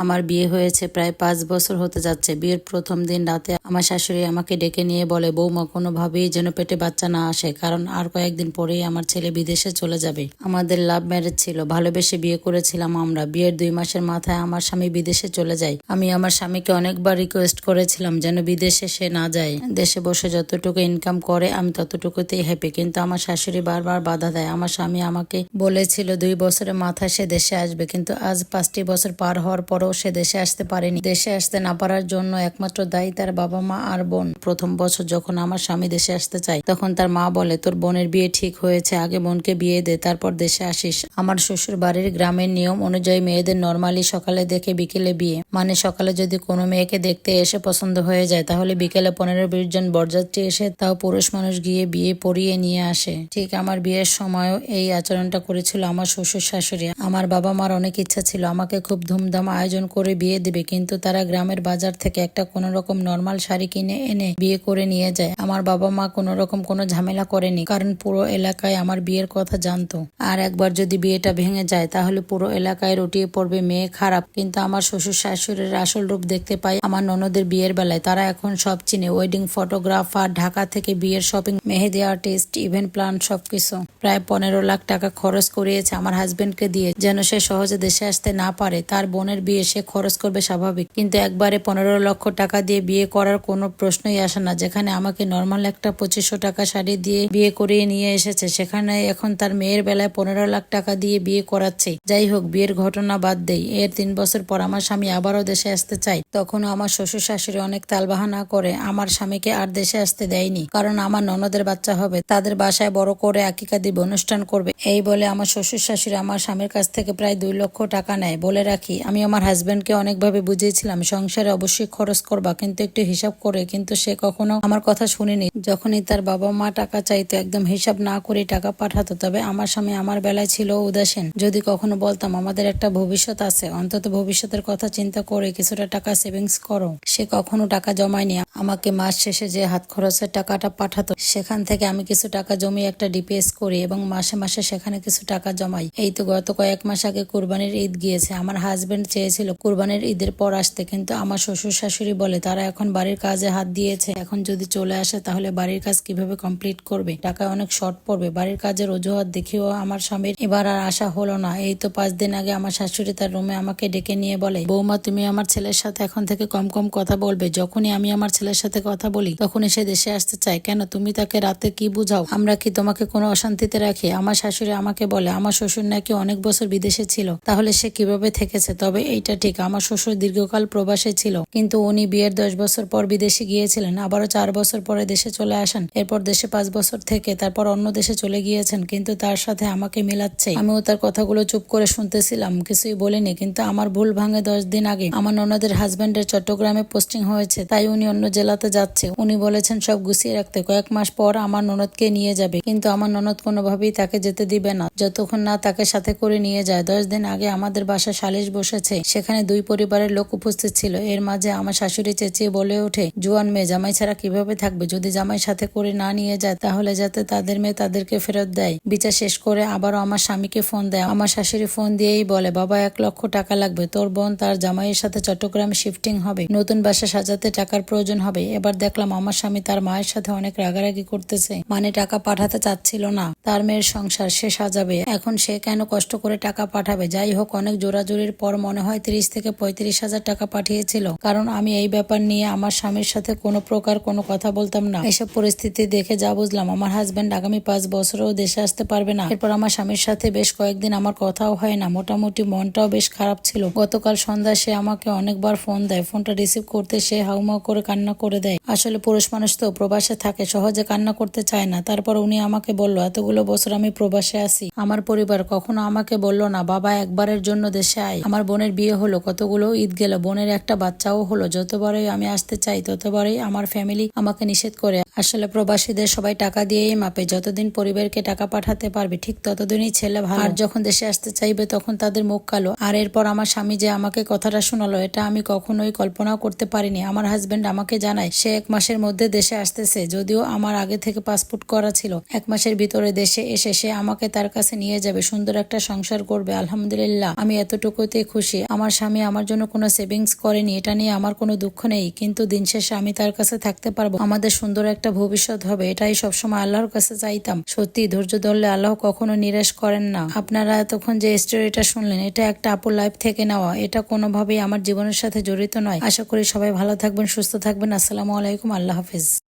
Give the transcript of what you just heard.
আমার বিয়ে হয়েছে প্রায় 5 বছর হতে যাচ্ছে। বিয়ের প্রথম দিন রাতে আমার শাশুড়ি আমাকে ডেকে নিয়ে বলে, বৌমা কোনোভাবেই যেন পেটে বাচ্চা না আসে, কারণ আর কয়েকদিন পরেই আমার ছেলে বিদেশে চলে যাবে। আমাদের লাভ ম্যারেজ ছিল, ভালোবেসে বিয়ে করেছিলাম আমরা। বিয়ের 2 মাসের মাথায় আমার স্বামী বিদেশে চলে যায়। আমি আমার স্বামীকে অনেকবার রিকোয়েস্ট করেছিলাম যেন বিদেশে সে না যায়, দেশে বসে যতটুকু ইনকাম করে আমি ততটুকুতেই হ্যাপি, কিন্তু আমার শাশুড়ি বারবার বাধা দেয়। আমার স্বামী আমাকে বলেছিল 2 বছরের মাথায় সে দেশে আসবে, কিন্তু আজ 5টি বছর পার হওয়ার পরেও সে দেশে আসতে পারেনি। দেশে আসতে না পারার জন্য একমাত্র দায়ী তার বাবা মা আর বোন। প্রথম বছর যখন আমার স্বামী দেশে আসতে চায় তখন তার মা বলে, তোর বোনের বিয়ে ঠিক হয়েছে, আগে বোনকে বিয়ে দে, তারপর দেশে আসিস। আমার শ্বশুর বাড়ির গ্রামের নিয়ম অনুযায়ী মেয়েদের নর্মালি সকালে দেখে বিকেলে বিয়ে, মানে সকালে যদি কোনো মেয়েকে দেখতে এসে পছন্দ হয়ে যায় তাহলে বিকেলে 15-20 জন বরযাত্রী এসে তাও পুরুষ মানুষ গিয়ে বিয়ে পড়িয়ে নিয়ে আসে। ঠিক আমার বিয়ের সময়ও এই আচরণটা করেছিল আমার শ্বশুর শাশুড়ি। আমার বাবা মার অনেক ইচ্ছা ছিল আমাকে খুব ধুমধাম আয়োজন করে বিয়ে দিবে, কিন্তু তারা গ্রামের বাজার থেকে একটা কোনো রকম নর্মাল শাড়ি কিনে এনে বিয়ে করে নিয়ে যায়। আমার বাবা মা কোনো রকম কোনো ঝামেলা করেনি, কারণ পুরো এলাকায় আমার বিয়ের কথা জানতো। আর একবার যদি বিয়েটা ভেঙে যায় তাহলে পুরো এলাকায় রটিয়ে পড়বে মেয়ে খারাপ। কিন্তু আমার শ্বশুর শাশুড়ির আসল রূপ দেখতে পাই আমার ননদের বিয়ের বেলায়। তারা এখন সব চিনে, ওয়েডিং ফটোগ্রাফার, ঢাকা থেকে বিয়ের শপিং, মেহেদি আর্টিস্ট, ইভেন্ট প্ল্যান, সবকিছু। প্রায় 15 লাখ টাকা খরচ করিয়েছে আমার হাজবেন্ডকে দিয়ে, যেন সে সহজে দেশে আসতে না পারে। তার বোনের বিয়ে সে খরচ করবে স্বাভাবিক, কিন্তু একবারে 15 লক্ষ টাকা দিয়ে বিয়ে করার কোনো প্রশ্নই আসে না। যেখানে আমাকে নর্মাল একটা 2500 টাকা শাড়ি দিয়ে বিয়ে করিয়ে নিয়ে এসেছে, সেখানে এখন তার মেয়ের বেলায় 15 লাখ টাকা দিয়ে বিয়ে করাচ্ছে। যাই হোক, বিয়ের ঘটনা বাদ দেই। এর 3 বছর পর আমার স্বামী আবারও দেশে আসতে চায়। তখন আমার শ্বশুর শাশুড়ি অনেক তালবাহানা করে আমার স্বামীকে আর দেশে আসতে দেয়নি, কারণ আমার ননদের বাচ্চা হবে, তাদের বাসায় বড় করে আকিকা দিবে, অনুষ্ঠান করবে। এই বলে আমার শ্বশুর শাশুড়ি আমার স্বামীর কাছ থেকে প্রায় 2 লক্ষ টাকা নেয়। বলে রাখি, আমি আমার হাজবেন্ডকে অনেকভাবে বুঝিয়েছিলাম সংসারে অবশ্যই খরচ করবা, কিন্তু একটু হিসাব করে, কিন্তু সে কখনো আমার কথা শুনেনি। যখনই তার বাবা মা টাকা চাইতো একদম হিসাব না করে টাকা পাঠাতো। তবে আমার স্বামী আমার বেলায় ছিল উদাসীন। যদি কখনো বলতাম আমাদের একটা ভবিষ্যৎ আছে, অন্তত ভবিষ্যতের কথা চিন্তা করে কিছুটা টাকা সেভিংস করো, সে কখনো টাকা জমায়নি। আমাকে মাস শেষে যে হাত খরচের টাকাটা পাঠাতো সেখান থেকে আমি কিছু টাকা জমিয়ে একটা ডিপিএস করি এবং মাসে মাসে সেখানে কিছু টাকা জমাই। এই তো গত কয়েক মাস আগে কুরবানির ঈদ গিয়েছে। আমার হাজবেন্ড চেয়েছিল কুরবানির ঈদের পর আসতে, কিন্তু আমার শ্বশুর শাশুড়ি বলে তারা এখন বাড়ির কাজে হাত দিয়েছে, এখন যদি চলে আসে তাহলে বাড়ির কাজ কিভাবে কমপ্লিট করবে, টাকায় অনেক শর্ট পড়বে। বাড়ির কাজের অজুহাত দেখিও আমার স্বামীর এবার আর আসা হলো না। এই তো 5 দিন আগে আমার শাশুড়ি তার রুমে আমাকে ডেকে নিয়ে বলে, বৌমা তুমি আমার ছেলের সাথে এখন থেকে কম কম কথা বলবে। যখনই আমি আমার ছেলের সাথে কথা বলি তখনই সে দেশে আসতে চায়। কেন তুমি তাকে রাতে কি বুঝাও? আমরা কি তোমাকে কোনো অশান্তিতে রাখি? আমার শাশুড়ি আমাকে বলে আমার শ্বশুর নাকি অনেক বছর বিদেশে ছিল, তাহলে সে কিভাবে থেকেছে? তবে এইটা ঠিক, আমার শ্বশুর দীর্ঘকাল প্রবাসে ছিল, কিন্তু উনি বিয়ের 10 বছর পর বিদেশে গিয়েছিলেন, আবারও 4 বছর পরে দেশে চলে আসেন, এরপর দেশে 5 বছর থেকে তারপর অন্য দেশে চলে গিয়েছেন, কিন্তু তার সাথে আমাকে মিলাচ্ছে। আমিও তার কথাগুলো চুপ করে শুনতেছিলাম, কিছুই বলিনি। কিন্তু আমার ভুল ভাঙে 10 দিন আগে আমার ননদের হাজবেন্ডের চট্টগ্রামে পোস্টিং হয়েছে, তাই উনি অন্য জেলাতে যাচ্ছে। উনি বলেছেন সব গুছিয়ে রাখতে, কয়েক মাস পর আমার ননদকে নিয়ে যাবে, কিন্তু আমার ননদ কোনোভাবেই তাকে যেতে দিবে না যতক্ষণ না তাকে সাথে করে নিয়ে যায়। 10 দিন আগে আমাদের বাসা সালিশ বসেছে, সেখানে 2 পরিবারের লোক উপস্থিত ছিল। এর মাঝে আমার শাশুড়ি চেঁচিয়ে বলে ওঠে, জুয়ান মেয়ে জামাই ছাড়া কিভাবে থাকবে? যদি জামাই সাথে করে না নিয়ে যায় তাহলে যাতে তাদের মেয়ে তাদেরকে ফেরত দেয়। বিচার শেষ করে আবারও আমার স্বামীকে ফোন দেয়। আমার শাশুড়ি ফোন দিয়েই বলে, বাবা 1 লক্ষ টাকা লাগবে, তোর বোন তার জামাইয়ের সাথে চট্টগ্রামে শিফটিং হবে, নতুন বাসা সাজাতে টাকার প্রয়োজন হবে। এবার দেখলাম আমার স্বামী তার মায়ের সাথে অনেক রাগারাগি করতেছে, মানে টাকা পাঠাতে চাচ্ছিল না। তার মেয়ের সংসার সে সাজাবে, এখন সে কেন কষ্ট করে টাকা পাঠাবে? যাই হোক, অনেক জোরাজুরির পর মনে হয় 30 থেকে 35 হাজার টাকা পাঠিয়েছিল, কারণ আমি এই ব্যাপার নিয়ে আমার স্বামীর সাথে কোনো প্রকার কোনো কথা বলতাম না। এসব পরিস্থিতি দেখে যা বুঝলাম আমার হাজবেন্ড আগামী 5 বছরেও দেশে আসতে পারবে না। এরপর আমার স্বামীর সাথে বেশ কয়েকদিন আমার কথাও হয় না, মোটামুটি মনটাও বেশ খারাপ ছিল। গতকাল সন্ধ্যায় সে আমাকে অনেকবার ফোন দেয়, ফোনটা রিসিভ করতে সে হাউমাউ করে কান্না করে দেয়। আসলে পুরুষ মানুষ তো প্রবাসে থাকে, সহজে কান্না করতে চায় না। তারপর উনি আমাকে বলল, এতগুলো বছর আমি প্রবাসে আছি, আমার পরিবার কখনো আমাকে বলল না বাবা একবারের জন্য দেশে আয়। আমার বোনের বিয়ে হলো, কতগুলো ঈদ গেল, বোনের একটা বাচ্চাও হলো, যতবারই আমি আসতে চাই ততবারই আমার ফ্যামিলি আমাকে নিষেধ করে। আসলে প্রবাসীদের সবাই টাকা দিয়েই মাপে, যতদিন পরিবারকে টাকা পাঠাতে পারবে ঠিক ততদিনই ছেলে ভালো, আর যখন দেশে আসতে চাইবে তখন তাদের মুখ কালো। আর এরপর আমার স্বামী যে আমাকে কথাটা শোনালো এটা আমি কখনোই কল্পনাও করতে পারিনি। আমার হাজবেন্ড আমাকে জানায় সে 1 মাসের মধ্যে দেশে আসতেছে, যদিও আমার আগে থেকে পাসপোর্ট করা ছিল। 1 মাসের ভিতরে দেশে এসে সে আমাকে তার কাছে নিয়ে যাবে, সুন্দর একটা সংসার করবে। আলহামদুলিল্লাহ, আমি এতটুকুতেই খুশি। আমার আমার স্বামী আমার জন্য কোনো সেভিংস করেনি, এটা নিয়ে আমার কোনো দুঃখ নেই, কিন্তু দিন শেষে আমি তার কাছে থাকতে পারবো, আমাদের সুন্দর একটা ভবিষ্যৎ হবে, এটাই সবসময় আল্লাহর কাছে চাইতাম। সত্যি ধৈর্য ধরলে আল্লাহ কখনো নিরাশ করেন না। আপনারা এতক্ষণ যে স্টোরিটা শুনলেন, এটা একটা আপুর লাইফ থেকে নেওয়া, এটা কোনোভাবেই আমার জীবনের সাথে জড়িত নয়। আশা করি সবাই ভালো থাকবেন, সুস্থ থাকবেন। আসসালামু আলাইকুম, আল্লাহ হাফিজ।